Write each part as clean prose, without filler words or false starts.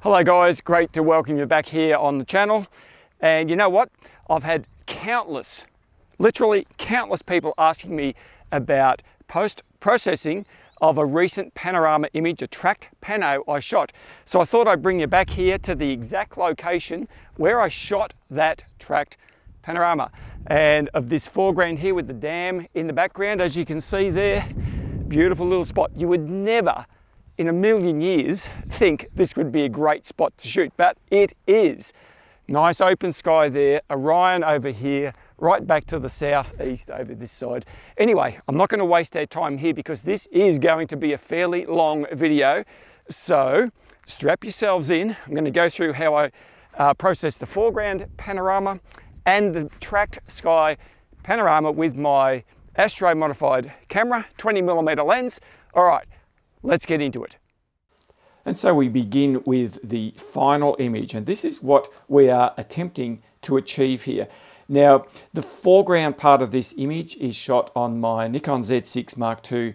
Hello guys, great to welcome you back here on the channel. And you know what? I've had literally countless people asking me about post-processing of a recent panorama image, a tracked pano I shot. So I thought I'd bring you back here to the exact location where I shot that tracked panorama. And of this foreground here with the dam in the background, as you can see there, beautiful little spot. You would never in a million years think this would be a great spot to shoot, but it is. Nice open sky there, Orion over here, right back to the southeast over this side. Anyway, I'm not going to waste our time here because this is going to be a fairly long video. So strap yourselves in. I'm going to go through how I process the foreground panorama and the tracked sky panorama with my Astro modified camera, 20mm lens. All right, let's get into it. And so we begin with the final image, and this is what we are attempting to achieve here. Now, the foreground part of this image is shot on my Nikon Z6 Mark II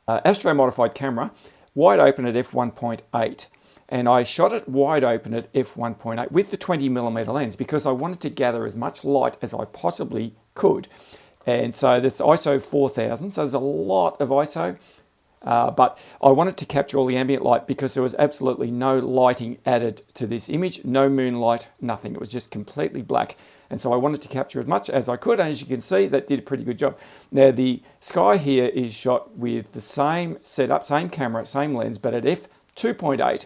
Astro modified camera, wide open at f1.8. And I shot it wide open at f1.8 with the 20mm lens because I wanted to gather as much light as I possibly could. And so that's ISO 4000, so there's a lot of ISO. But I wanted to capture all the ambient light because there was absolutely no lighting added to this image, no moonlight, nothing. It was just completely black. And so I wanted to capture as much as I could, and as you can see, that did a pretty good job. Now the sky here is shot with the same setup, same camera, same lens, but at f2.8,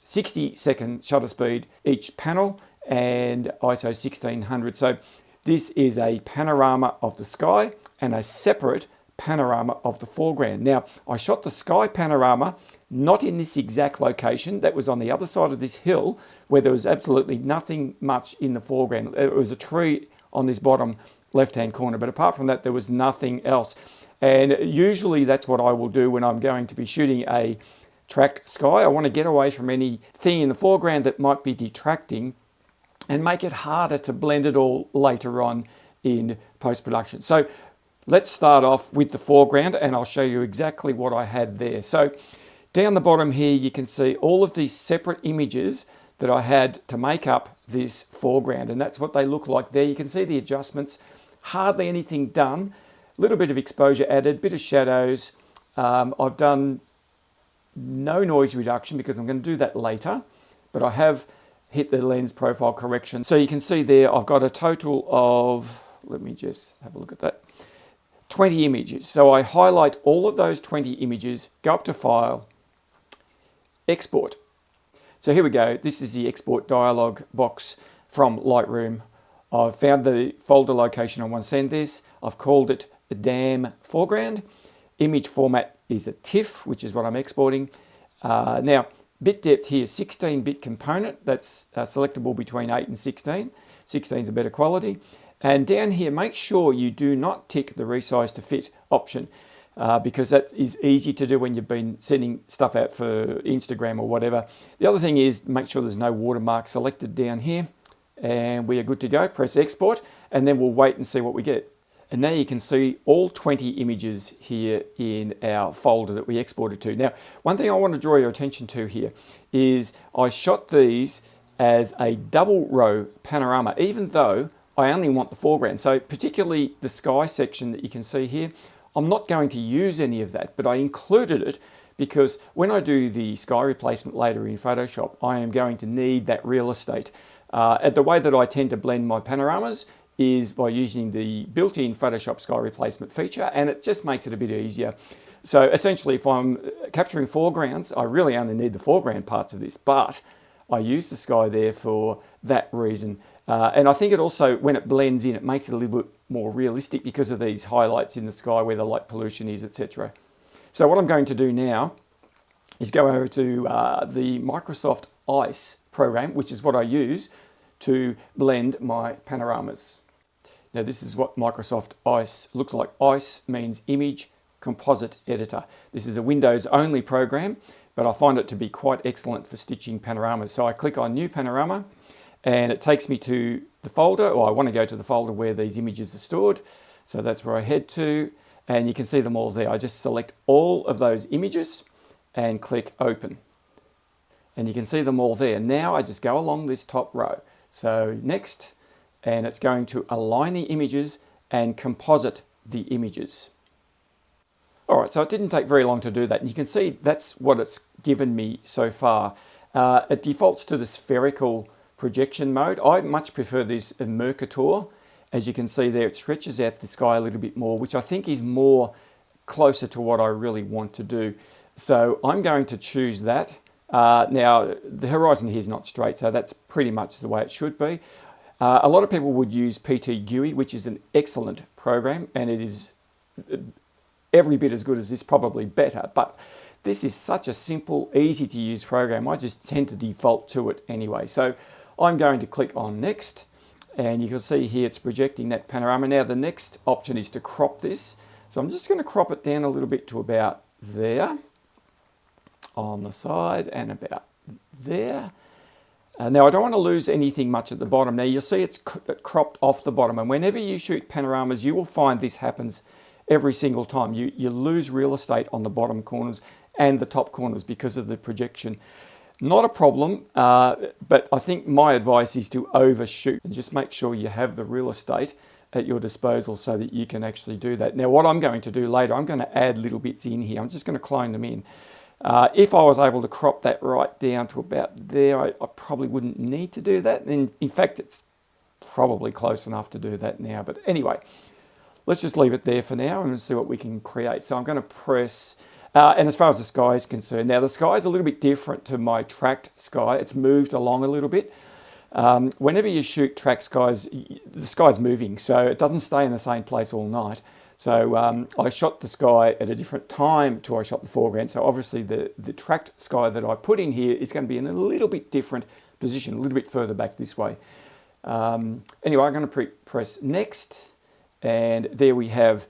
60-second shutter speed each panel, and ISO 1600. So this is a panorama of the sky and a separate panorama of the foreground. Now, I shot the sky panorama not in this exact location. That was on the other side of this hill where there was absolutely nothing much in the foreground. It was a tree on this bottom left-hand corner, but apart from that, there was nothing else. And usually that's what I will do when I'm going to be shooting a tracked sky. I want to get away from anything in the foreground that might be detracting and make it harder to blend it all later on in post-production. So let's start off with the foreground and I'll show you exactly what I had there. So down the bottom here, you can see all of these separate images that I had to make up this foreground, and that's what they look like there. You can see the adjustments, hardly anything done, a little bit of exposure added, bit of shadows. I've done no noise reduction because I'm going to do that later, but I have hit the lens profile correction. So you can see there I've got a total of, let me just have a look at that, 20 images. So I highlight all of those 20 images, go up to File, Export. So here we go. This is the export dialog box from Lightroom. I've found the folder location I want to send this. I've called it a DAM foreground. Image format is a TIFF, which is what I'm exporting. Now, bit depth here, 16-bit component. That's selectable between 8 and 16. 16 is a better quality. And down here, make sure you do not tick the resize to fit option because that is easy to do when you've been sending stuff out for Instagram or whatever. The other thing is make sure there's no watermark selected down here, and we are good to go. Press export, and then we'll wait and see what we get. And now you can see all 20 images here in our folder that we exported to. Now, one thing I want to draw your attention to here is I shot these as a double row panorama, even though I only want the foreground. So particularly the sky section that you can see here, I'm not going to use any of that, but I included it because when I do the sky replacement later in Photoshop, I am going to need that real estate. The way that I tend to blend my panoramas is by using the built-in Photoshop sky replacement feature, and it just makes it a bit easier. So essentially, if I'm capturing foregrounds, I really only need the foreground parts of this, but I use the sky there for that reason. And I think it also, when it blends in, it makes it a little bit more realistic because of these highlights in the sky where the light pollution is, etc. So what I'm going to do now is go over to the Microsoft Ice program, which is what I use to blend my panoramas. Now this is what Microsoft Ice looks like. Ice means Image Composite Editor. This is a Windows only program, but I find it to be quite excellent for stitching panoramas. So I click on New Panorama, and it takes me to the folder, or I want to go to the folder where these images are stored. So that's where I head to, and you can see them all there. I just select all of those images and click Open. and you can see them all there. Now I just go along this top row. So next, and it's going to align the images and composite the images. All right, so it didn't take very long to do that. And you can see that's what it's given me so far. It defaults to the spherical projection mode. I much prefer this Mercator. As you can see there, it stretches out the sky a little bit more, which I think is more closer to what I really want to do. So I'm going to choose that. Now, the horizon here is not straight, so that's pretty much the way it should be. A lot of people would use PT GUI, which is an excellent program, and it is every bit as good as this, probably better. But this is such a simple, easy to use program. I just tend to default to it anyway. So I'm going to click on Next, and you can see here it's projecting that panorama. Now the next option is to crop this. So I'm just going to crop it down a little bit to about there on the side and about there. Now I don't want to lose anything much at the bottom. Now you'll see it's cropped off the bottom, and whenever you shoot panoramas you will find this happens every single time. You lose real estate on the bottom corners and the top corners because of the projection. Not a problem, but I think my advice is to overshoot and just make sure you have the real estate at your disposal so that you can actually do that. Now what I'm going to do later, I'm going to add little bits in here. I'm just going to clone them in. If I was able to crop that right down to about there, I probably wouldn't need to do that. And in fact, it's probably close enough to do that now. But anyway, let's just leave it there for now and see what we can create. So I'm going to press, and as far as the sky is concerned, now the sky is a little bit different to my tracked sky. It's moved along a little bit. Whenever you shoot tracked skies, the sky's moving, so it doesn't stay in the same place all night. So I shot the sky at a different time to I shot the foreground. So obviously the tracked sky that I put in here is going to be in a little bit different position, a little bit further back this way. Anyway, I'm going to press Next, and there we have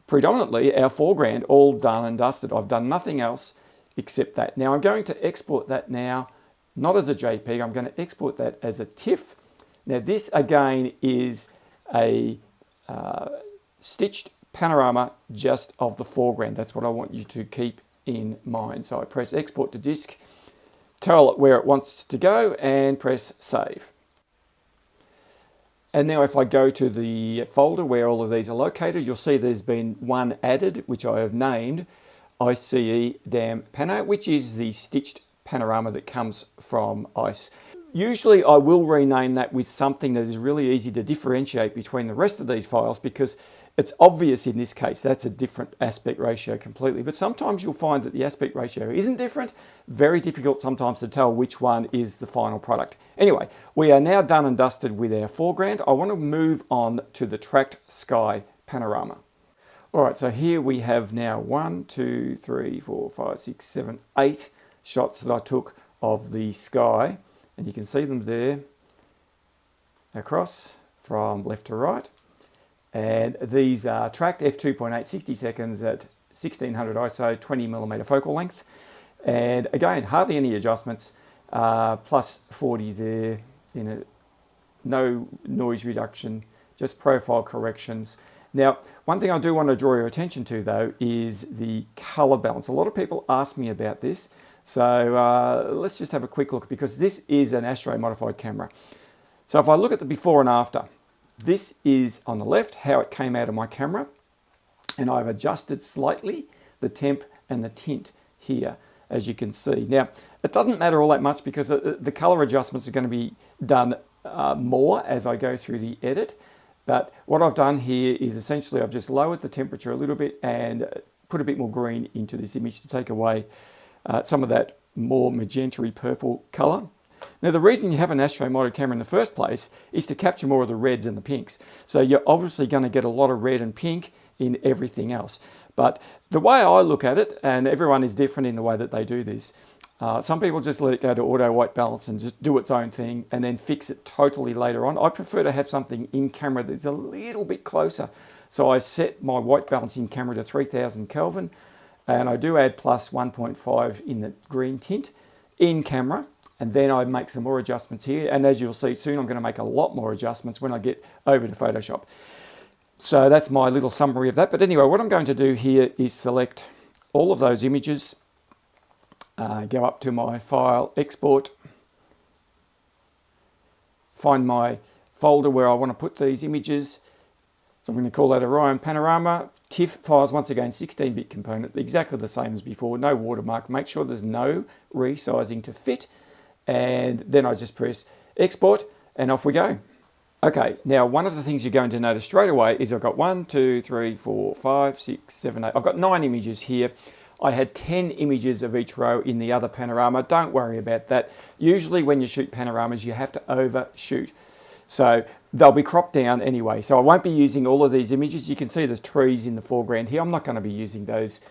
predominantly our foreground all done and dusted. I've done nothing else except that. Now I'm going to export that now, not as a JPEG, I'm going to export that as a TIFF. Now this again is a stitched panorama just of the foreground. That's what I want you to keep in mind. So I press Export to Disk, tell it where it wants to go, and press Save. And now if I go to the folder where all of these are located, you'll see there's been one added, which I have named ICE Dam Pano, which is the stitched panorama that comes from ICE. Usually I will rename that with something that is really easy to differentiate between the rest of these files, because it's obvious in this case that's a different aspect ratio completely. But sometimes you'll find that the aspect ratio isn't different. Very difficult sometimes to tell which one is the final product. Anyway, we are now done and dusted with our foreground. I want to move on to the tracked sky panorama. All right, so here we have now 1, 2, 3, 4, 5, 6, 7, 8 shots that I took of the sky. And you can see them there across from left to right. And these are tracked f2.8, 60 seconds at 1600 ISO, 20mm focal length. And again, hardly any adjustments, plus 40 there, no noise reduction, just profile corrections. Now, one thing I do want to draw your attention to though is the color balance. A lot of people ask me about this. So let's just have a quick look, because this is an Astro modified camera. So if I look at the before and after, this is on the left how it came out of my camera, and I've adjusted slightly the temp and the tint here, as you can see. Now it doesn't matter all that much because the color adjustments are going to be done more as I go through the edit. But what I've done here is essentially I've just lowered the temperature a little bit and put a bit more green into this image to take away some of that more magenta-y purple color. Now the reason you have an Astro modded camera in the first place is to capture more of the reds and the pinks. So you're obviously going to get a lot of red and pink in everything else. But the way I look at it, and everyone is different in the way that they do this, some people just let it go to auto white balance and just do its own thing and then fix it totally later on. I prefer to have something in camera that's a little bit closer. So I set my white balance in camera to 3000 Kelvin, and I do add plus 1.5 in the green tint in camera. And then I make some more adjustments here. And as you'll see soon, I'm going to make a lot more adjustments when I get over to Photoshop. So that's my little summary of that. But anyway, what I'm going to do here is select all of those images Go up to my file, export, find my folder where I want to put these images. So I'm going to call that Orion Panorama. TIFF files, once again, 16-bit component, exactly the same as before, no watermark. Make sure there's no resizing to fit. And then I just press export and off we go. Okay, now one of the things you're going to notice straight away is I've got 1, 2, 3, 4, 5, 6, 7, 8. I've got 9 images here. I had 10 images of each row in the other panorama. Don't worry about that. Usually when you shoot panoramas, you have to overshoot. So they'll be cropped down anyway. So I won't be using all of these images. You can see there's trees in the foreground here. I'm not going to be using those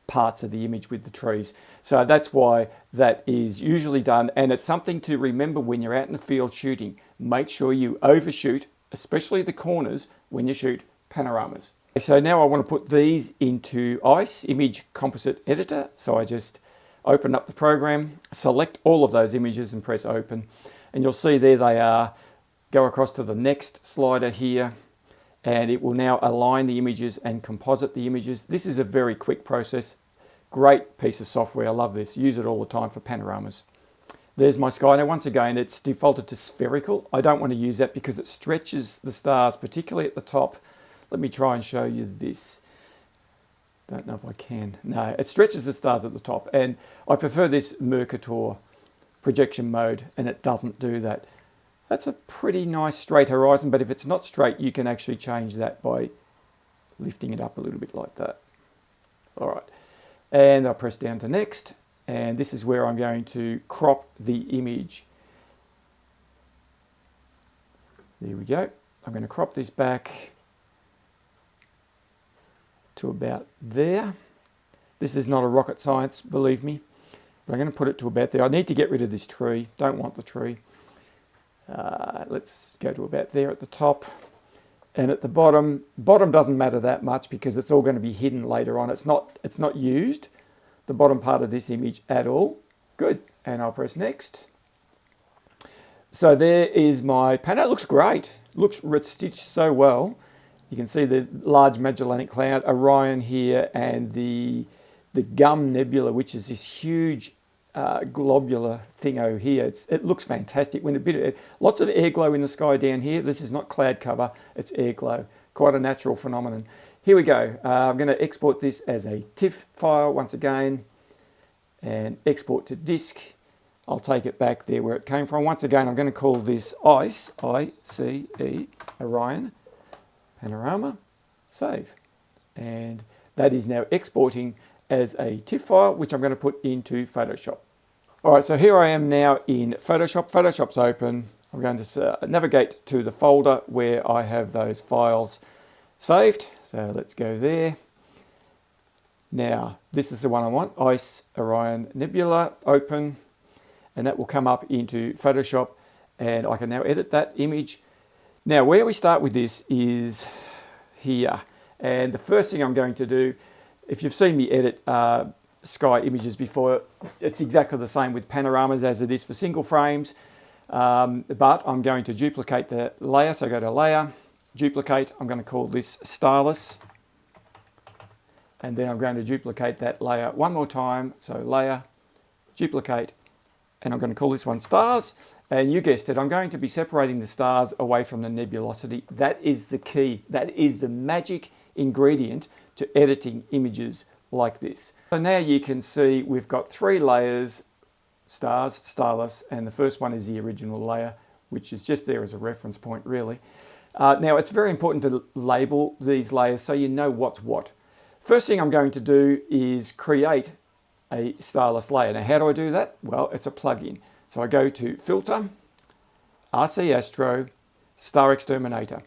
parts of the image with the trees. So that's why that is usually done. And it's something to remember when you're out in the field shooting. Make sure you overshoot, especially the corners, when you shoot panoramas. So now I want to put these into ICE, Image Composite Editor. So I just open up the program, select all of those images and press open. And you'll see there they are. Go across to the next slider here, and it will now align the images and composite the images. This is a very quick process. Great piece of software. I love this. Use it all the time for panoramas. There's my sky. Now, once again, it's defaulted to spherical. I don't want to use that because it stretches the stars, particularly at the top. Let me try and show you this. Don't know if I can. No, it stretches the stars at the top, and I prefer this Mercator projection mode, and it doesn't do that. That's a pretty nice straight horizon, but if it's not straight, you can actually change that by lifting it up a little bit like that. All right, and I'll press down to next, and this is where I'm going to crop the image. There we go. I'm going to crop this back to about there. This is not a rocket science, believe me, but I'm going to put it to about there. I need to get rid of this tree. Don't want the tree. Let's go to about there at the top, and at the bottom doesn't matter that much because it's all going to be hidden later on. It's not used, the bottom part of this image at all. Good, and I'll press next. So there is my panel. It looks great. Looks stitched so well. You can see the large Magellanic Cloud, Orion here, and the Gum Nebula, which is this huge globular thing over here. It looks fantastic. Lots of air glow in the sky down here. This is not cloud cover, it's air glow. Quite a natural phenomenon. Here we go. I'm going to export this as a TIFF file once again and export to disk. I'll take it back there where it came from. Once again, I'm going to call this ICE, I-C-E, Orion Panorama, save. And that is now exporting as a TIFF file, which I'm going to put into Photoshop. All right, so here I am now in Photoshop. Photoshop's open. I'm going to navigate to the folder where I have those files saved. So let's go there. Now, this is the one I want, ICE Orion Nebula, open, and that will come up into Photoshop, and I can now edit that image. Now, where we start with this is here, and the first thing I'm going to do, if you've seen me edit sky images before, it's exactly the same with panoramas as it is for single frames, but I'm going to duplicate the layer. So go to Layer, Duplicate. I'm going to call this Starless, and then I'm going to duplicate that layer one more time. So Layer, Duplicate, and I'm going to call this one Stars. And you guessed it, I'm going to be separating the stars away from the nebulosity. That is the key. That is the magic ingredient to editing images like this. So now you can see we've got 3 layers, stars, starless, and the first one is the original layer, which is just there as a reference point, really. Now, it's very important to label these layers so you know what's what. First thing I'm going to do is create a starless layer. Now, how do I do that? Well, it's a plugin. So I go to Filter, RC Astro, Star Exterminator.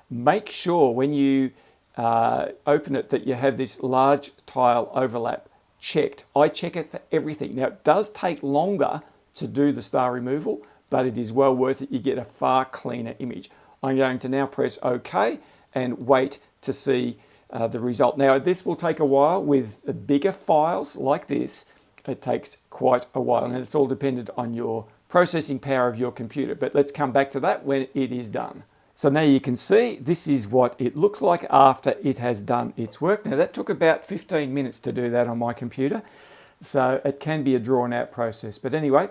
Make sure when you open it that you have this large tile overlap checked. I check it for everything. Now, it does take longer to do the star removal, but it is well worth it. You get a far cleaner image. I'm going to now press OK and wait to see the result. Now, this will take a while. With the bigger files like this, it takes quite a while, and it's all dependent on your processing power of your computer. But let's come back to that when it is done. So now you can see this is what it looks like after it has done its work. Now, that took about 15 minutes to do that on my computer. So it can be a drawn out process. But anyway,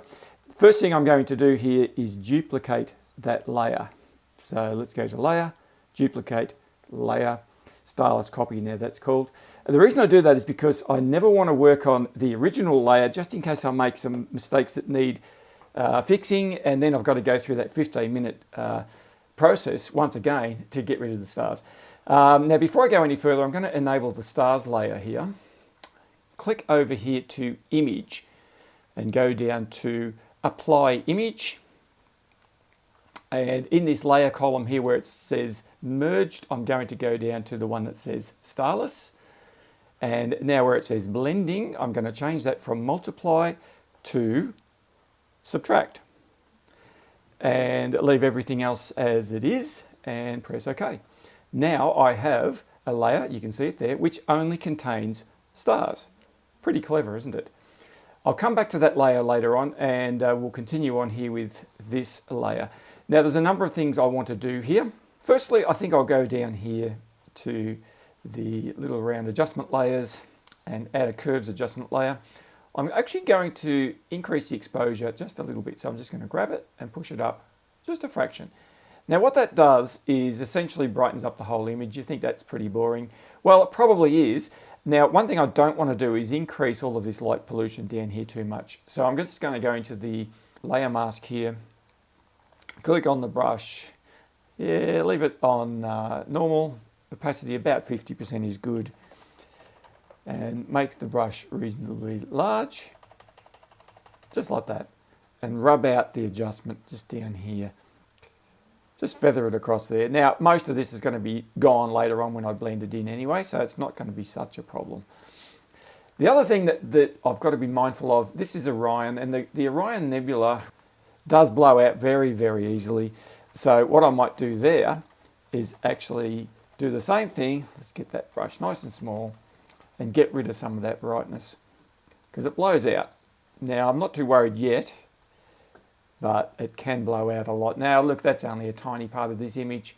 first thing I'm going to do here is duplicate that layer. So let's go to layer, duplicate, layer, stylus copy now that's called. And the reason I do that is because I never want to work on the original layer just in case I make some mistakes that need fixing, and then I've got to go through that 15-minute process once again to get rid of the stars. Now before I go any further, I'm going to enable the stars layer here. Click over here to image and go down to apply image. And in this layer column here where it says merged, I'm going to go down to the one that says stylus. And now where it says blending, I'm going to change that from multiply to subtract. And leave everything else as it is and press OK. Now I have a layer, you can see it there, which only contains stars. Pretty clever, isn't it? I'll come back to that layer later on, and we'll continue on here with this layer. Now there's a number of things I want to do here. Firstly, I think I'll go down here to the little round adjustment layers and add a curves adjustment layer. I'm actually going to increase the exposure just a little bit. So I'm just going to grab it and push it up just a fraction. Now what that does is essentially brightens up the whole image. You think that's pretty boring. Well, it probably is. Now, one thing I don't want to do is increase all of this light pollution down here too much. So I'm just going to go into the layer mask here, click on the brush. Yeah, leave it on normal. Opacity about 50% is good. And make the brush reasonably large, just like that. And rub out the adjustment just down here. Just feather it across there. Now, most of this is going to be gone later on when I blend it in anyway, so it's not going to be such a problem. The other thing that I've got to be mindful of, this is Orion, and the Orion Nebula does blow out very, very easily. So what I might do there is actually do the same thing. Let's get that brush nice and small and get rid of some of that brightness because it blows out. Now, I'm not too worried yet, but it can blow out a lot. Now, look, that's only a tiny part of this image.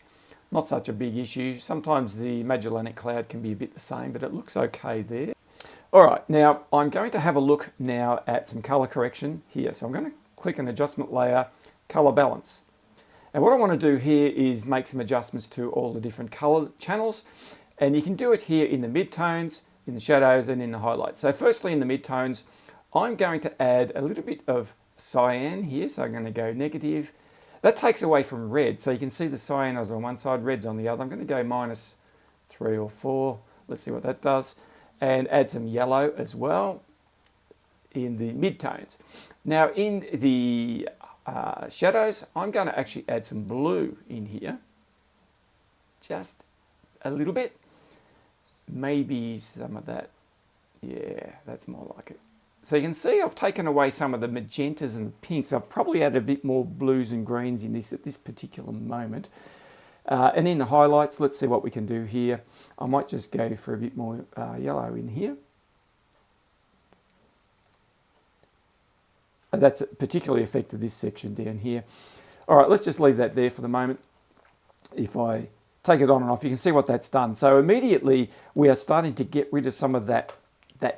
Not such a big issue. Sometimes the Magellanic Cloud can be a bit the same, but it looks okay there. All right, now I'm going to have a look now at some color correction here. So I'm going to click an adjustment layer, color balance. And what I want to do here is make some adjustments to all the different color channels. And you can do it here in the midtones, in the shadows, and in the highlights. So firstly, in the midtones, I'm going to add a little bit of cyan here. So I'm going to go negative. That takes away from red. So you can see the cyan is on one side, red's on the other. I'm going to go -3 or 4. Let's see what that does. And add some yellow as well in the midtones. Now in the shadows, I'm going to actually add some blue in here. Just a little bit. Maybe some of that. Yeah, that's more like it. So you can see I've taken away some of the magentas and the pinks. I've probably added a bit more blues and greens in this at this particular moment. And in the highlights, let's see what we can do here. I might just go for a bit more yellow in here. That's particularly affected this section down here. All right, let's just leave that there for the moment. If I take it on and off, you can see what that's done. So immediately we are starting to get rid of some of that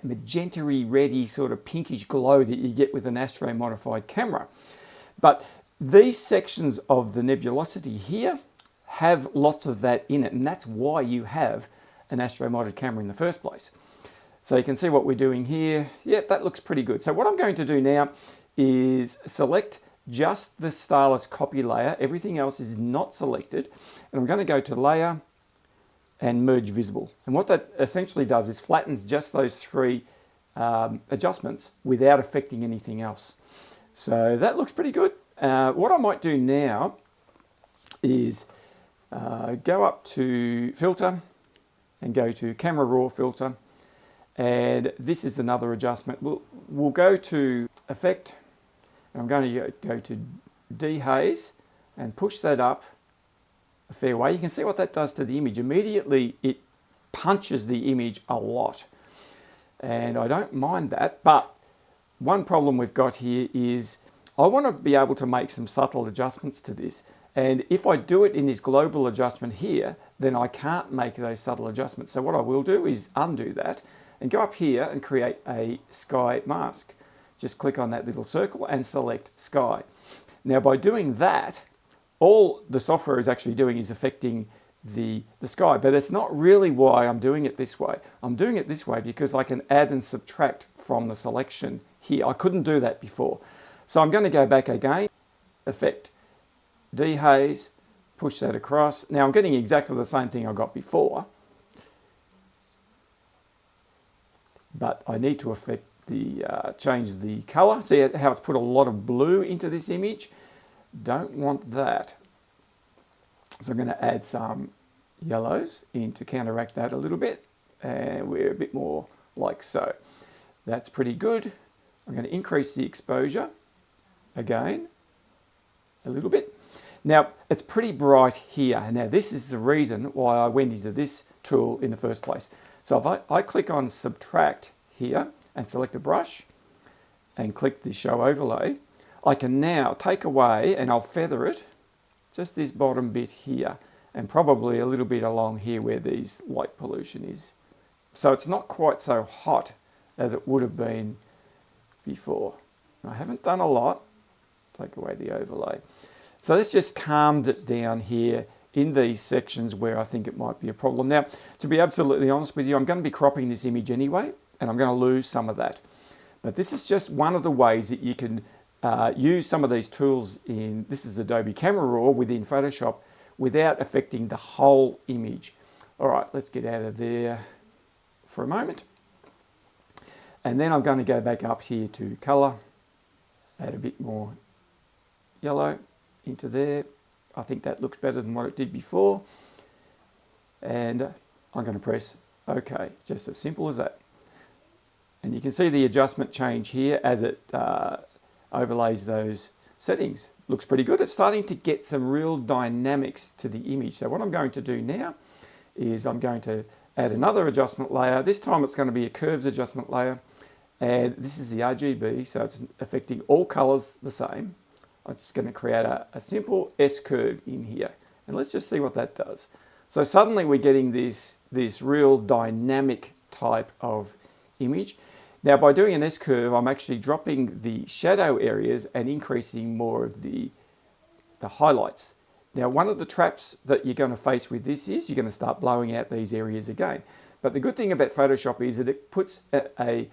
magenta-y, reddy sort of pinkish glow that you get with an astro-modified camera. But these sections of the nebulosity here have lots of that in it, and that's why you have an astro-modded camera in the first place. So you can see what we're doing here. Yeah, that looks pretty good. So what I'm going to do now is select just the stylus copy layer. Everything else is not selected. And I'm going to go to layer and merge visible. And what that essentially does is flattens just those three adjustments without affecting anything else. So that looks pretty good. What I might do now is go up to filter and go to camera raw filter. And this is another adjustment. We'll go to effect. And I'm going to go to dehaze and push that up a fair way. You can see what that does to the image. Immediately it punches the image a lot. And I don't mind that, but one problem we've got here is I want to be able to make some subtle adjustments to this. And if I do it in this global adjustment here, then I can't make those subtle adjustments. So what I will do is undo that and go up here and create a sky mask. Just click on that little circle and select sky. Now by doing that, all the software is actually doing is affecting the sky, but that's not really why I'm doing it this way. I'm doing it this way because I can add and subtract from the selection here. I couldn't do that before. So I'm going to go back again, Effect, Dehaze, push that across. Now I'm getting exactly the same thing I got before, but I need to affect change the color. See how it's put a lot of blue into this image? Don't want that. So I'm going to add some yellows in to counteract that a little bit, and we're a bit more like so. That's pretty good. I'm going to increase the exposure again a little bit. Now it's pretty bright here. Now this is the reason why I went into this tool in the first place. So if I click on subtract here and select a brush and click the show overlay, I can now take away, and I'll feather it, just this bottom bit here, and probably a little bit along here where these light pollution is. So it's not quite so hot as it would have been before. I haven't done a lot. Take away the overlay. So this just calmed it down here in these sections where I think it might be a problem. Now, to be absolutely honest with you, I'm going to be cropping this image anyway, and I'm going to lose some of that. But this is just one of the ways that you can use some of these tools in, this is Adobe Camera Raw within Photoshop, without affecting the whole image. All right, let's get out of there for a moment. And then I'm going to go back up here to color, add a bit more yellow into there. I think that looks better than what it did before. And I'm going to press OK, just as simple as that. And you can see the adjustment change here as it overlays those settings. Looks pretty good. It's starting to get some real dynamics to the image. So what I'm going to do now is I'm going to add another adjustment layer. This time it's going to be a curves adjustment layer. And this is the RGB, so it's affecting all colors the same. I'm just going to create a simple S curve in here. And let's just see what that does. So suddenly we're getting this real dynamic type of image. Now by doing an S curve, I'm actually dropping the shadow areas and increasing more of the highlights. Now one of the traps that you're going to face with this is you're going to start blowing out these areas again. But the good thing about Photoshop is that it puts a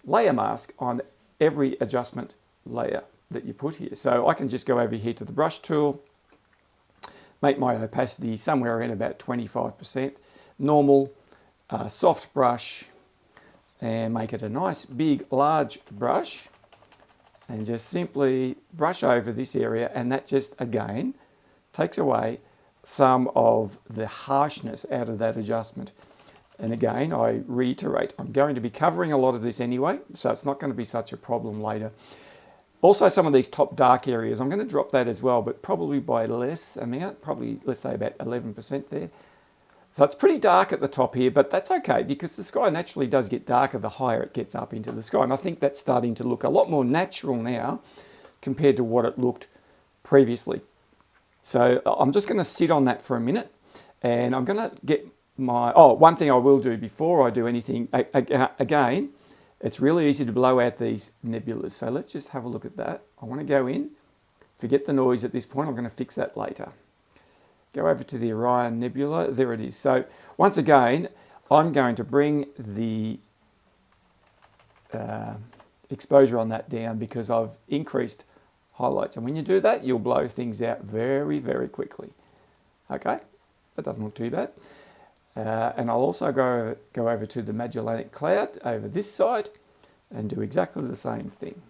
layer mask on every adjustment layer that you put here. So I can just go over here to the brush tool, make my opacity somewhere around about 25%, normal, soft brush, and make it a nice big large brush, and just simply brush over this area, and that just again takes away some of the harshness out of that adjustment. And again, I reiterate, I'm going to be covering a lot of this anyway, so it's not going to be such a problem later. Also, some of these top dark areas, I'm going to drop that as well, but probably by less amount, probably let's say about 11% there. So it's pretty dark at the top here, but that's okay because the sky naturally does get darker the higher it gets up into the sky. And I think that's starting to look a lot more natural now compared to what it looked previously. So I'm just going to sit on that for a minute, and I'm going to get my, one thing I will do before I do anything, again, it's really easy to blow out these nebulas. So let's just have a look at that. I want to go in, forget the noise at this point, I'm going to fix that later. Go over to the Orion Nebula, there it is. So once again, I'm going to bring the exposure on that down because I've increased highlights. And when you do that, you'll blow things out very, very quickly. Okay, that doesn't look too bad. And I'll also go over to the Magellanic Cloud over this side and do exactly the same thing.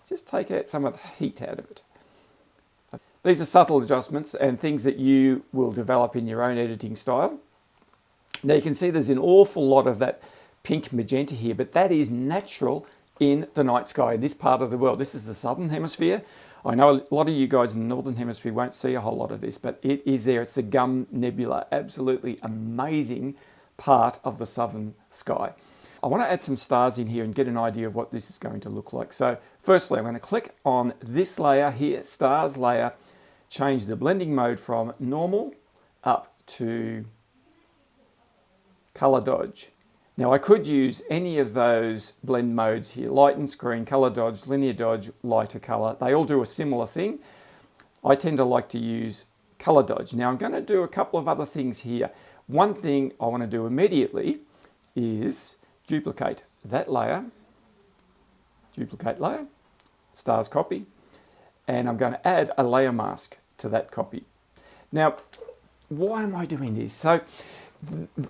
Just take out some of the heat out of it. These are subtle adjustments and things that you will develop in your own editing style. Now you can see there's an awful lot of that pink magenta here, but that is natural in the night sky in this part of the world. This is the Southern Hemisphere. I know a lot of you guys in the Northern Hemisphere won't see a whole lot of this, but it is there. It's the Gum Nebula, absolutely amazing part of the southern sky. I want to add some stars in here and get an idea of what this is going to look like. So firstly, I'm going to click on this layer here, stars layer, change the blending mode from normal up to color dodge. Now I could use any of those blend modes here, light and screen, color dodge, linear dodge, lighter color. They all do a similar thing. I tend to like to use color dodge. Now I'm going to do a couple of other things here. One thing I want to do immediately is duplicate that layer, duplicate layer, stars copy, and I'm going to add a layer mask to that copy. Now, why am I doing this? So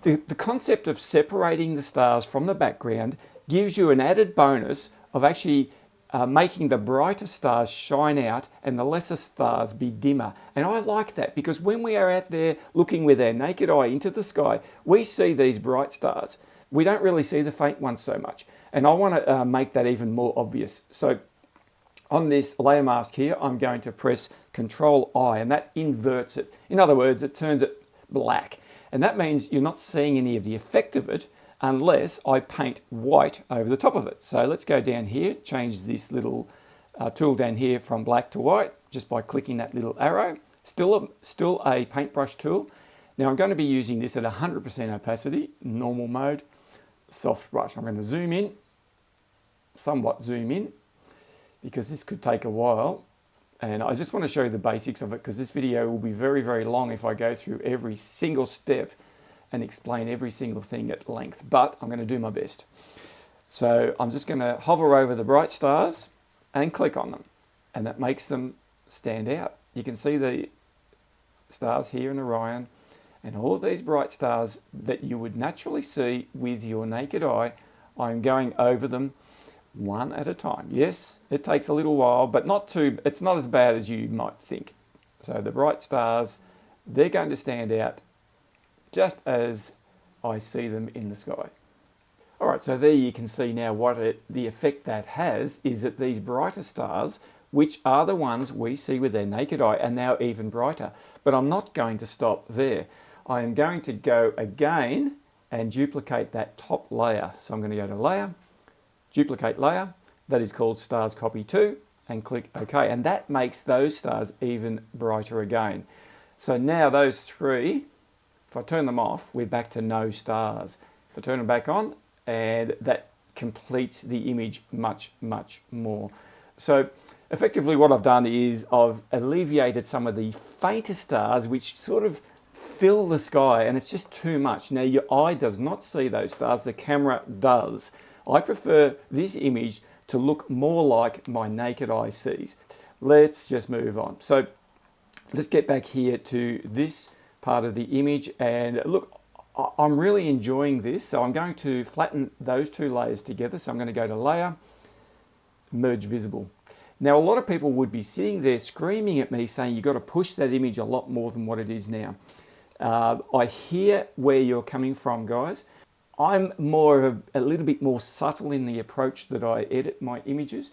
the concept of separating the stars from the background gives you an added bonus of actually making the brighter stars shine out and the lesser stars be dimmer. And I like that because when we are out there looking with our naked eye into the sky, we see these bright stars. We don't really see the faint ones so much. And I want to make that even more obvious. So on this layer mask here, I'm going to press Control I, and that inverts it. In other words, it turns it black. And that means you're not seeing any of the effect of it unless I paint white over the top of it. So let's go down here, change this little tool down here from black to white, just by clicking that little arrow. Still a paintbrush tool. Now I'm going to be using this at 100% opacity, normal mode, soft brush. I'm going to zoom in, somewhat zoom in, because this could take a while. And I just want to show you the basics of it because this video will be very, very long if I go through every single step and explain every single thing at length, but I'm going to do my best. So I'm just going to hover over the bright stars and click on them, and that makes them stand out. You can see the stars here in Orion, and all of these bright stars that you would naturally see with your naked eye. I'm going over them one at a time. Yes, it takes a little while, but it's not as bad as you might think. So the bright stars, they're going to stand out just as I see them in the sky. All right, so there you can see now the effect that has is that these brighter stars, which are the ones we see with our naked eye, are now even brighter. But I'm not going to stop there. I am going to go again and duplicate that top layer. So I'm going to go to Layer, Duplicate Layer, that is called Stars Copy 2, and click OK. And that makes those stars even brighter again. So now those three, if I turn them off, we're back to no stars. If I turn them back on, and that completes the image much, much more. So effectively what I've done is I've alleviated some of the fainter stars which sort of fill the sky, and it's just too much. Now your eye does not see those stars, the camera does. I prefer this image to look more like my naked eye sees. Let's just move on. So let's get back here to this part of the image, and look, I'm really enjoying this. So I'm going to flatten those two layers together. So I'm going to go to Layer, Merge Visible. Now a lot of people would be sitting there screaming at me saying you've got to push that image a lot more than what it is now. I hear where you're coming from, guys. I'm a little bit more subtle in the approach that I edit my images.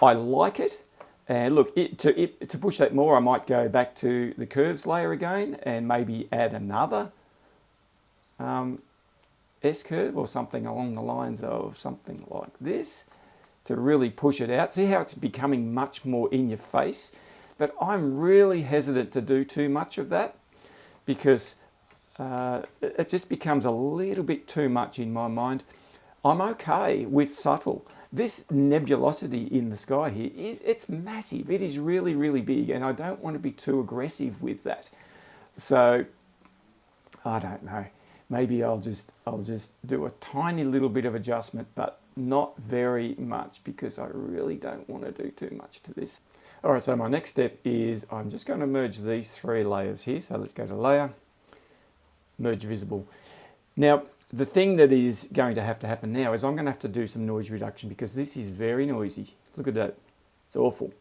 I like it. And look, to push that more, I might go back to the curves layer again and maybe add another S-curve or something along the lines of something like this to really push it out. See how it's becoming much more in your face? But I'm really hesitant to do too much of that because it just becomes a little bit too much in my mind. I'm okay with subtle. This nebulosity in the sky here it's massive. It is really, really big, and I don't want to be too aggressive with that. So I don't know. Maybe I'll just do a tiny little bit of adjustment, but not very much because I really don't want to do too much to this. All right, so my next step is I'm just going to merge these three layers here. So let's go to Layer, Merge Visible. Now, the thing that is going to happen now is I'm going to have to do some noise reduction because this is very noisy. Look at that. It's awful.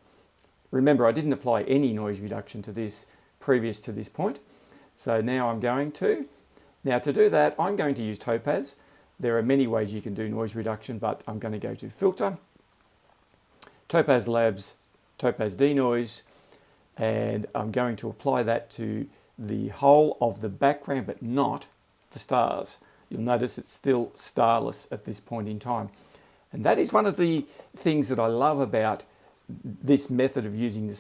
Remember, I didn't apply any noise reduction to this previous to this point. So now I'm going to. Now to do that, I'm going to use Topaz. There are many ways you can do noise reduction, but I'm going to go to Filter, Topaz Labs, Topaz Denoise, and I'm going to apply that to the whole of the background, but not the stars. You'll notice it's still starless at this point in time. And that is one of the things that I love about this method of using the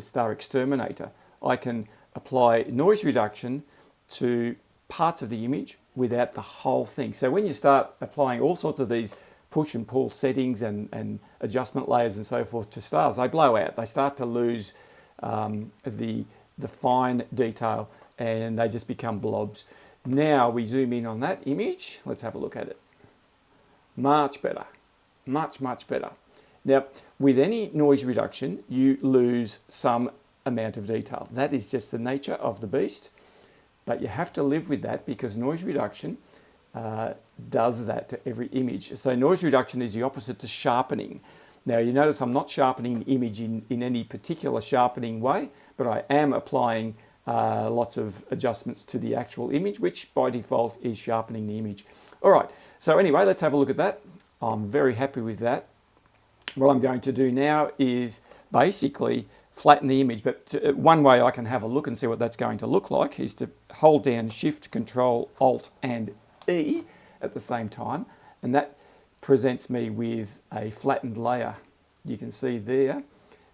star exterminator. I can apply noise reduction to parts of the image without the whole thing. So when you start applying all sorts of these push and pull settings and adjustment layers and so forth to stars, they blow out. They start to lose the fine detail and they just become blobs. Now we zoom in on that image. Let's have a look at it. Much better, much better. Now, with any noise reduction, you lose some amount of detail. That is just the nature of the beast, but you have to live with that because noise reduction does that to every image. So noise reduction is the opposite to sharpening. Now you notice I'm not sharpening the image in any particular sharpening way, but I am applying lots of adjustments to the actual image, which by default is sharpening the image. All right, so anyway, let's have a look at that. I'm very happy with that. What I'm going to do now is basically flatten the image, but one way I can have a look and see what that's going to look like is to hold down Shift, Control, Alt and E at the same time, and that presents me with a flattened layer. You can see there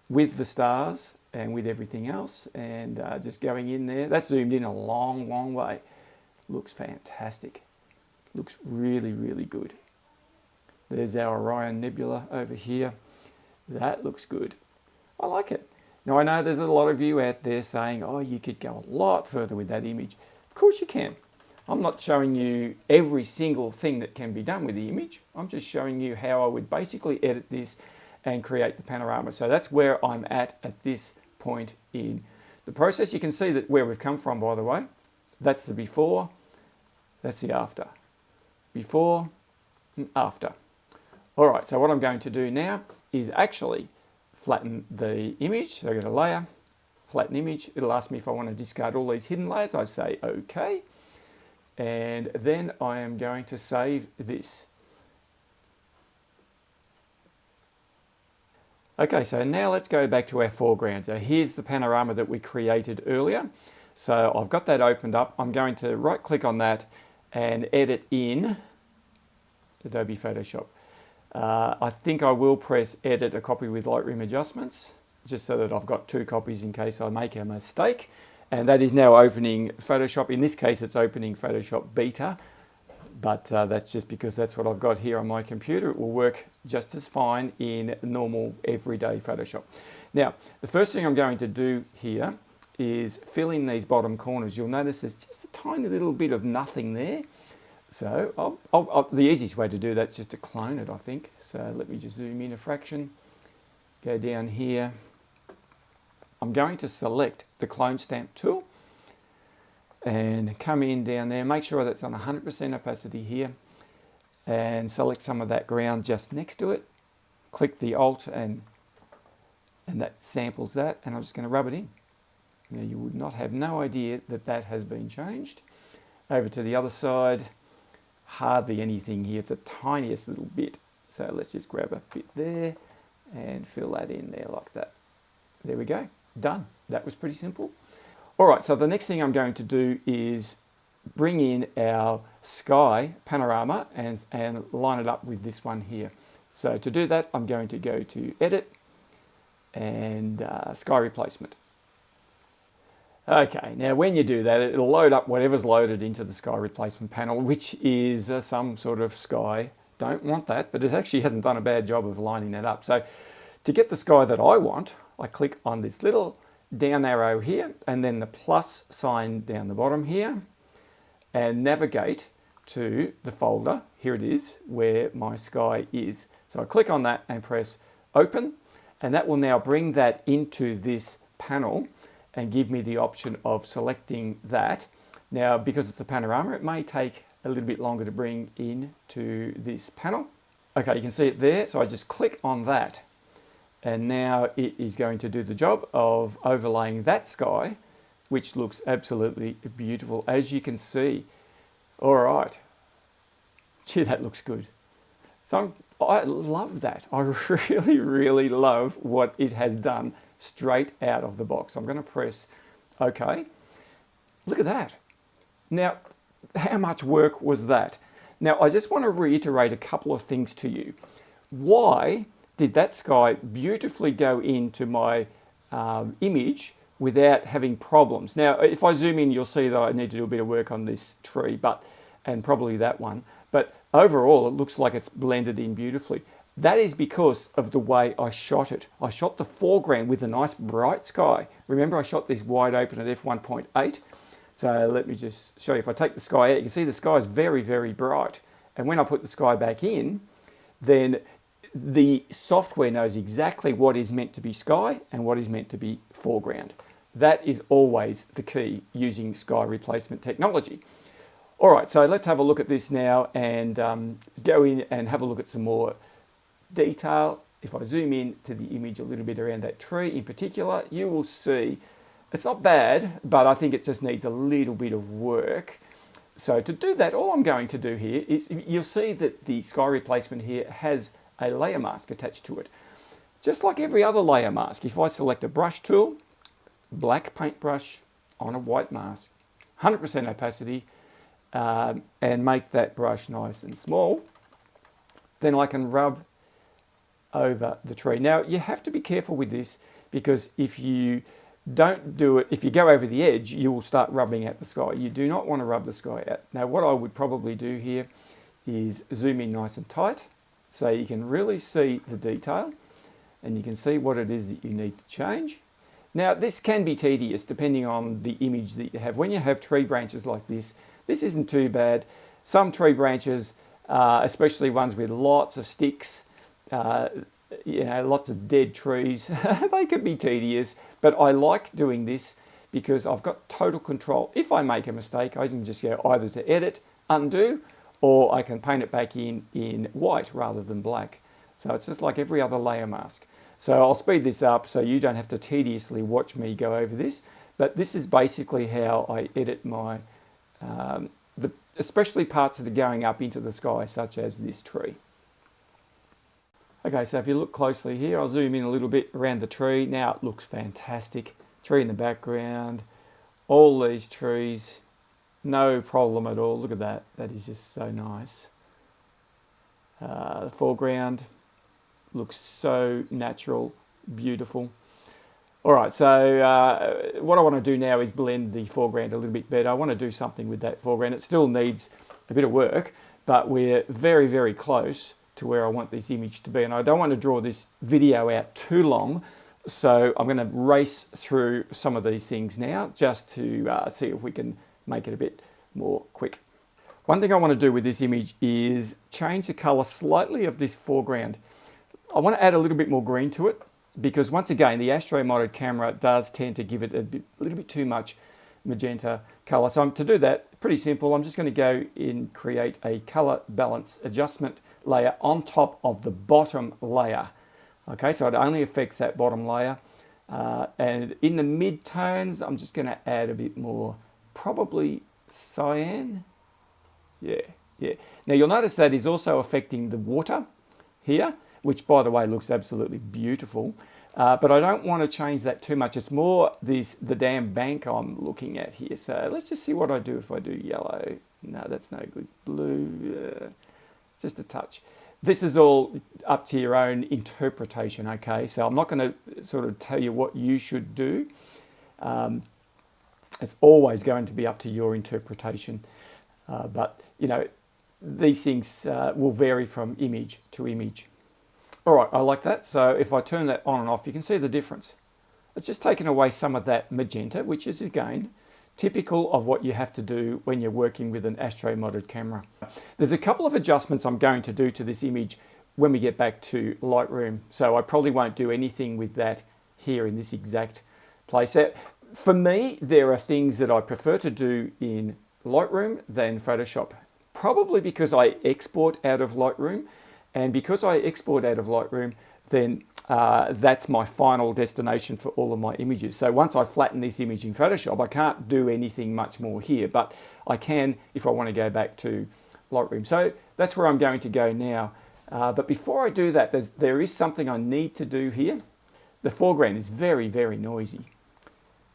with the stars and with everything else, and just going in there. That's zoomed in a long way. Looks fantastic. Looks really good. There's our Orion Nebula over here. That looks good. I like it. Now I know there's a lot of you out there saying, oh, you could go a lot further with that image. Of course you can. I'm not showing you every single thing that can be done with the image. I'm just showing you how I would basically edit this and create the panorama. So that's where I'm at this point in the process. You can see that where we've come from, by the way. That's the before, that's the after. Before and after. All right, so what I'm going to do now is actually flatten the image. So I go to layer, flatten image. It'll ask me if I want to discard all these hidden layers. I say okay. And then I am going to save this. Okay, so now let's go back to our foreground. So here's the panorama that we created earlier. So I've got that opened up. I'm going to right click on that and edit in Adobe Photoshop. I think I will press edit a copy with Lightroom adjustments, just so that I've got two copies in case I make a mistake. And that is now opening Photoshop. In this case, it's opening Photoshop Beta, but that's just because that's what I've got here on my computer. It will work just as fine in normal, everyday Photoshop. Now, the first thing I'm going to do here is fill in these bottom corners. You'll notice there's just a tiny little bit of nothing there. So the easiest way to do that is just to clone it, I think. So let me just zoom in a fraction, go down here. I'm going to select the clone stamp tool and come in down there, make sure that's on 100% opacity here, and select some of that ground just next to it. Click the Alt and that samples that, and I'm just going to rub it in. Now you would not have no idea that that has been changed. Over to the other side, hardly anything here, it's a tiniest little bit. So let's just grab a bit there and fill that in there like that. There we go, done. That was pretty simple. All right, so the next thing I'm going to do is bring in our sky panorama and line it up with this one here. So to do that, I'm going to go to Edit and Sky Replacement. Okay, now when you do that, it'll load up whatever's loaded into the sky replacement panel, which is some sort of sky. Don't want that, but it actually hasn't done a bad job of lining that up. So to get the sky that I want, I click on this little down arrow here and then the plus sign down the bottom here and navigate to the folder. Here it is where my sky is. So I click on that and press open, and that will now bring that into this panel and give me the option of selecting that. Now, because it's a panorama, it may take a little bit longer to bring into this panel. Okay, you can see it there. So I just click on that, and now it is going to do the job of overlaying that sky, which looks absolutely beautiful, as you can see. All right. Gee, that looks good. So I love that. I really love what it has done straight out of the box. I'm going to press OK. Look at that. Now, how much work was that? Now, I just want to reiterate a couple of things to you. Why did that sky beautifully go into my image without having problems? Now, if I zoom in, you'll see that I need to do a bit of work on this tree, but and probably that one. But overall, it looks like it's blended in beautifully. That is because of the way I shot it. I shot the foreground with a nice bright sky. Remember, I shot this wide open at f1.8. So let me just show you. If I take the sky out, you can see the sky is very, very bright. And when I put the sky back in, then the software knows exactly what is meant to be sky and what is meant to be foreground. That is always the key using sky replacement technology. All right, so let's have a look at this now and go in and have a look at some more detail. If I zoom in to the image a little bit around that tree in particular, you will see it's not bad, but I think it just needs a little bit of work. So to do that, all I'm going to do here is, you'll see that the sky replacement here has a layer mask attached to it. Just like every other layer mask, if I select a brush tool, black paintbrush on a white mask, 100% opacity, and make that brush nice and small, then I can rub over the tree. Now, you have to be careful with this, because if you don't do it, if you go over the edge, you will start rubbing out the sky. You do not want to rub the sky out. Now, what I would probably do here is zoom in nice and tight so you can really see the detail and you can see what it is that you need to change. Now, this can be tedious depending on the image that you have. When you have tree branches like this isn't too bad. Some tree branches, especially ones with lots of sticks, lots of dead trees, they can be tedious, but I like doing this because I've got total control. If I make a mistake, I can just go either to edit, undo, or I can paint it back in white rather than black. So it's just like every other layer mask. So I'll speed this up so you don't have to tediously watch me go over this, but this is basically how I edit my, especially parts that are going up into the sky, such as this tree. Okay, so if you look closely here, I'll zoom in a little bit around the tree. Now it looks fantastic. Tree in the background, all these trees, no problem at all. Look at that, that is just so nice. The foreground looks so natural, beautiful. All right, so what I want to do now is blend the foreground a little bit better. I want to do something with that foreground. It still needs a bit of work, but we're very, very close to where I want this image to be. And I don't want to draw this video out too long, so I'm going to race through some of these things now just to see if we can make it a bit more quick. One thing I want to do with this image is change the color slightly of this foreground. I want to add a little bit more green to it, because once again, the Astro modded camera does tend to give it a little bit too much magenta color. So to do that, pretty simple. I'm just going to go in, create a color balance adjustment layer on top of the bottom layer. Okay, so it only affects that bottom layer. And in the mid-tones, I'm just going to add a bit more, probably cyan. Yeah. Now you'll notice that is also affecting the water here, which by the way looks absolutely beautiful. But I don't want to change that too much. It's more the damn bank I'm looking at here. So let's just see what I do if I do yellow. No, that's no good. Blue, just a touch. This is all up to your own interpretation, okay? So I'm not going to sort of tell you what you should do. It's always going to be up to your interpretation. But, you know, these things will vary from image to image. All right, I like that. So if I turn that on and off, you can see the difference. It's just taken away some of that magenta, which is, again, typical of what you have to do when you're working with an Astro modded camera. There's a couple of adjustments I'm going to do to this image when we get back to Lightroom. So I probably won't do anything with that here in this exact place. For me, there are things that I prefer to do in Lightroom than Photoshop. Probably because I export out of Lightroom. And because I export out of Lightroom, then that's my final destination for all of my images. So once I flatten this image in Photoshop, I can't do anything much more here, but I can if I want to go back to Lightroom. So that's where I'm going to go now. But before I do that, there is something I need to do here. The foreground is very, very noisy.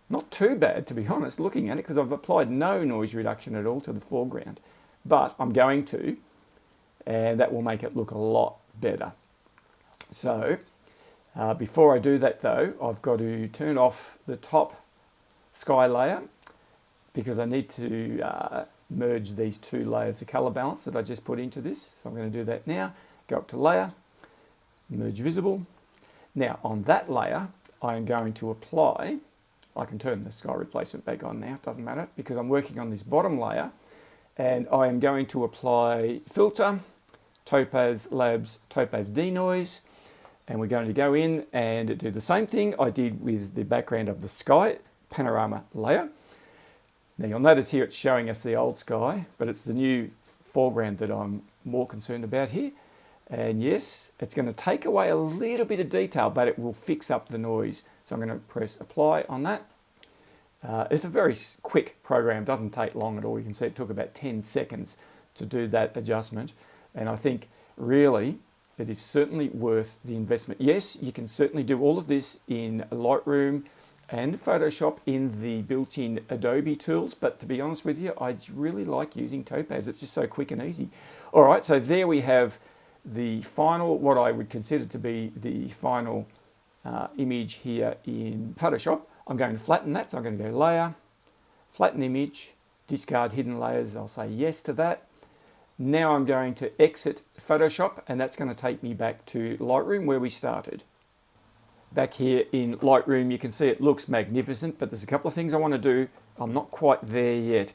Not too bad, to be honest, looking at it, because I've applied no noise reduction at all to the foreground. But I'm going to, and that will make it look a lot better. So before I do that though, I've got to turn off the top sky layer, because I need to merge these two layers of color balance that I just put into this. So I'm going to do that now. Go up to layer, merge visible. Now on that layer, I am going to apply, I can turn the sky replacement back on now, it doesn't matter, because I'm working on this bottom layer, and I am going to apply filter, Topaz Labs, Topaz Denoise, and we're going to go in and do the same thing I did with the background of the sky panorama layer. Now you'll notice here it's showing us the old sky, but it's the new foreground that I'm more concerned about here. And yes, it's going to take away a little bit of detail, but it will fix up the noise. So I'm going to press apply on that. It's a very quick program, doesn't take long at all. You can see it took about 10 seconds to do that adjustment. And I think really it is certainly worth the investment. Yes, you can certainly do all of this in Lightroom and Photoshop in the built-in Adobe tools, but to be honest with you, I really like using Topaz. It's just so quick and easy. All right, so there we have the final, what I would consider to be the final image here in Photoshop. I'm going to flatten that, so I'm going to go layer, flatten image, discard hidden layers. I'll say yes to that. Now I'm going to exit Photoshop, and that's going to take me back to Lightroom where we started. Back here in Lightroom, you can see it looks magnificent, but there's a couple of things I want to do. I'm not quite there yet.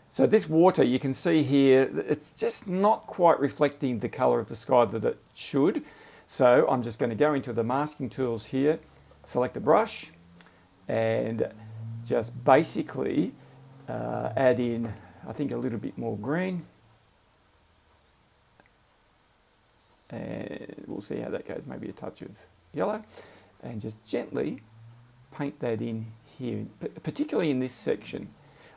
So this water, you can see here, it's just not quite reflecting the color of the sky that it should. So I'm just going to go into the masking tools here, select a brush, and just basically add in, I think, a little bit more green. And we'll see how that goes, maybe a touch of yellow. And just gently paint that in here, particularly in this section.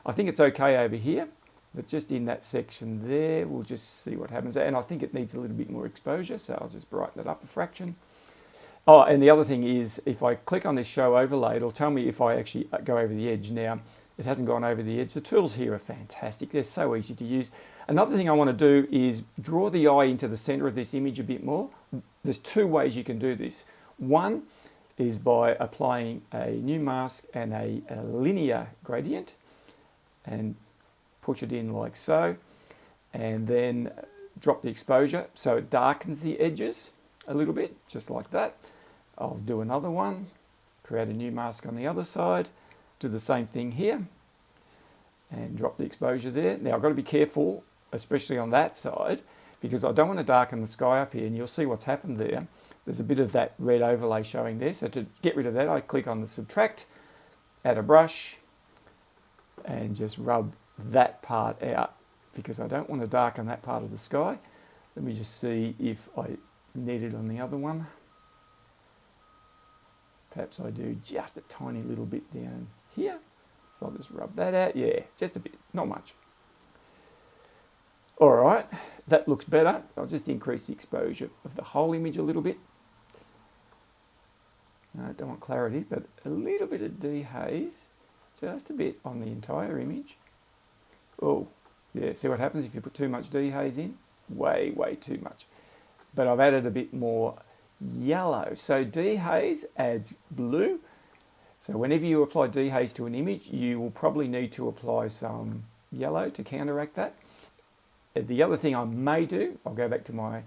I think it's okay over here, but just in that section there, we'll just see what happens. And I think it needs a little bit more exposure, so I'll just brighten it up a fraction. Oh, and the other thing is, if I click on this show overlay, it'll tell me if I actually go over the edge. Now, it hasn't gone over the edge. The tools here are fantastic. They're so easy to use. Another thing I want to do is draw the eye into the center of this image a bit more. There's two ways you can do this. One is by applying a new mask and a linear gradient and push it in like so, and then drop the exposure so it darkens the edges a little bit, just like that. I'll do another one, create a new mask on the other side, do the same thing here, and drop the exposure there. Now I've got to be careful, especially on that side, because I don't want to darken the sky up here, and you'll see what's happened there. There's a bit of that red overlay showing there. So to get rid of that, I click on the subtract, add a brush, and just rub that part out because I don't want to darken that part of the sky. Let me just see if I need it on the other one. Perhaps I do just a tiny little bit down here. So I'll just rub that out. Yeah, just a bit, not much. All right, that looks better. I'll just increase the exposure of the whole image a little bit. No, I don't want clarity, but a little bit of dehaze, just a bit on the entire image. Oh, yeah, see what happens if you put too much dehaze in? Way, way too much. But I've added a bit more yellow. So dehaze adds blue. So whenever you apply dehaze to an image, you will probably need to apply some yellow to counteract that. The other thing I may do, I'll go back to my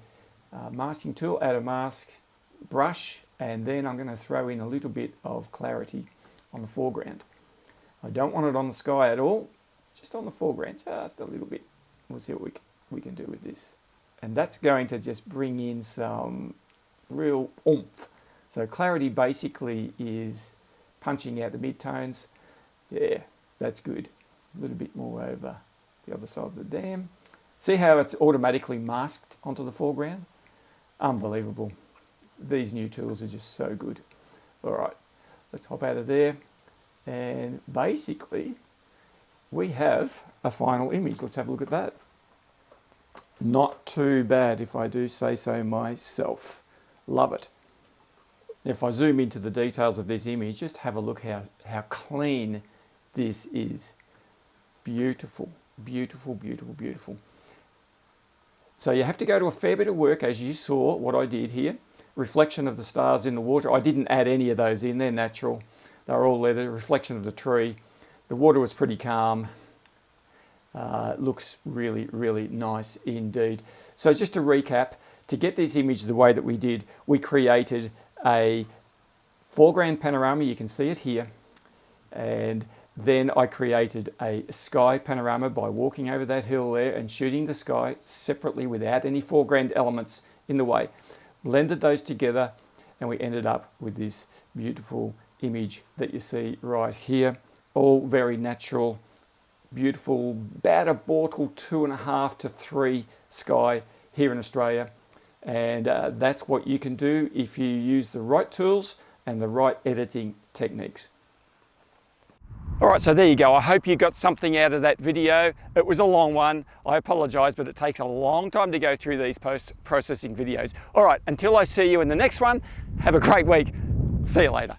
masking tool, add a mask, brush, and then I'm going to throw in a little bit of clarity on the foreground. I don't want it on the sky at all, just on the foreground, just a little bit. We'll see what we can do with this. And that's going to just bring in some real oomph. So clarity basically is punching out the midtones. Yeah, that's good. A little bit more over the other side of the dam. See how it's automatically masked onto the foreground? Unbelievable. These new tools are just so good. All right, let's hop out of there. And basically, we have a final image. Let's have a look at that. Not too bad, if I do say so myself. Love it. If I zoom into the details of this image, just have a look how clean this is. Beautiful, beautiful, beautiful, beautiful. So you have to go to a fair bit of work, as you saw what I did here. Reflection of the stars in the water. I didn't add any of those in, they're natural. They're all leather. Reflection of the tree. The water was pretty calm. Looks really, really nice indeed. So just to recap, to get this image the way that we did, we created a foreground panorama, you can see it here, and then I created a sky panorama by walking over that hill there and shooting the sky separately without any foreground elements in the way. Blended those together and we ended up with this beautiful image that you see right here. All very natural, beautiful, about a Bortle 2.5 to 3 sky here in Australia. And that's what you can do if you use the right tools and the right editing techniques. All right, so there you go. I hope you got something out of that video. It was a long one. I apologize, but it takes a long time to go through these post-processing videos. All right, until I see you in the next one, have a great week. See you later.